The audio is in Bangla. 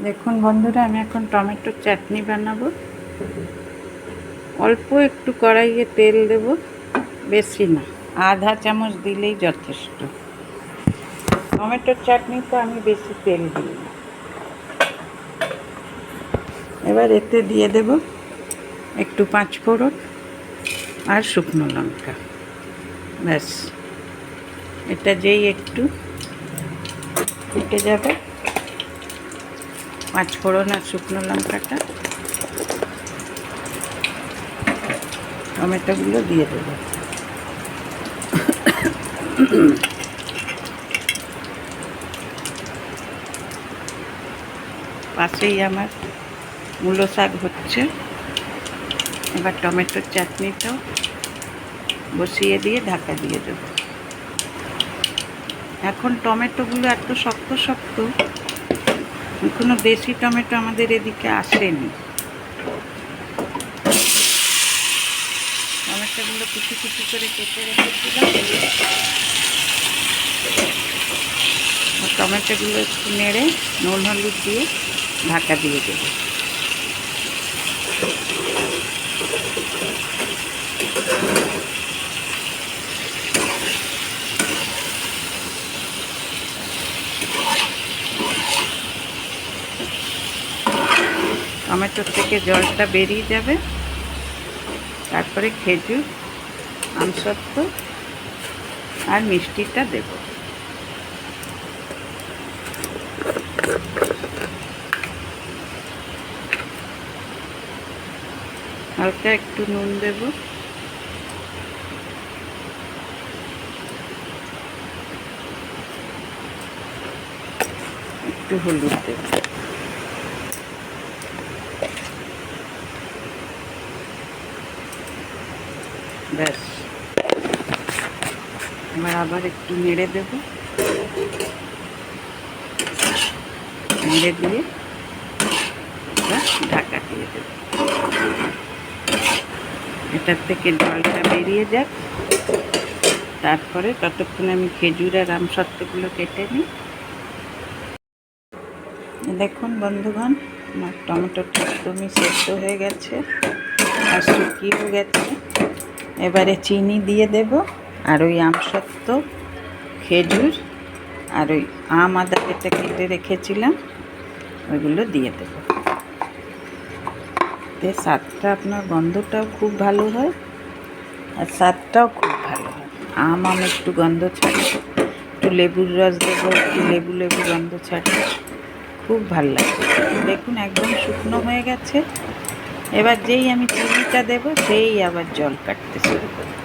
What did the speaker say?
দেখুন বন্ধুরা, আমি এখন টমেটোর চাটনি বানাবো। অল্প একটু কড়াইয়ে তেল দেব, বেশি না, আধা চামচ দিলেই যথেষ্ট। টমেটোর চাটনিতে আমি বেশি তেল দিই না। এবার এতে দিয়ে দেব একটু পাঁচফোড়ন আর শুকনো লঙ্কা। ব্যাস, এটা যেই একটু ফুটে যাবে, পাঁচফোড়ন আর শুকনো লঙ্কাটা, টমেটোগুলো দিয়ে দেব। পাশেই আমার মূলো শাক হচ্ছে। এবার টমেটোর চাটনিটাও বসিয়ে দিয়ে ঢাকা দিয়ে দেব। এখন টমেটোগুলো এত শক্ত শক্ত, কোনো দেশি টমেটো আমাদের এদিকে আসেনি। টমেটোগুলো কুচি কুচি করে কেটে রেখেছিলাম। টমেটোগুলো একটু নেড়ে নুন হলুদ দিয়ে ঢাকা দিয়ে দেবো। টমেটোর থেকে জলটা বেরিয়ে যাবে, তারপরে খেজুর, আমসত্ব আর মিষ্টিটা দেব। হালকা একটু নুন দেব, একটু হলুদ দেব। ব্যাস, এবার আবার একটু নেড়ে দেব। নেড়ে দিয়ে ঢাকা দিয়ে দেব। এটার থেকে জলটা বেরিয়ে যাক, তারপরে ততক্ষণে আমি খেজুর আর আমসত্ত্বগুলো কেটে নিই। দেখুন বন্ধুগণ, আমার টমেটোটা একদমই সেদ্ধ হয়ে গেছে আর শুকিয়েও গেছে। এবারে চিনি দিয়ে দেব, আর ওই আমসত্ত্ব, খেজুর আর ওই আম আদা যেটা কেটে রেখেছিলাম ওইগুলো দিয়ে দেব। এতে স্বাদটা, আপনার গন্ধটাও খুব ভালো হয় আর স্বাদটাও খুব ভালো হয়। আম একটু গন্ধ ছাড়ে, একটু লেবুর রস দেবো, একটু লেবু লেবু গন্ধ ছাড়ে, খুব ভালো লাগে। দেখুন একদম শুকনো হয়ে গেছে। এবার যেই আমি চিনিটা দেবো, সেই আবার জল কাটতে শুরু করবে।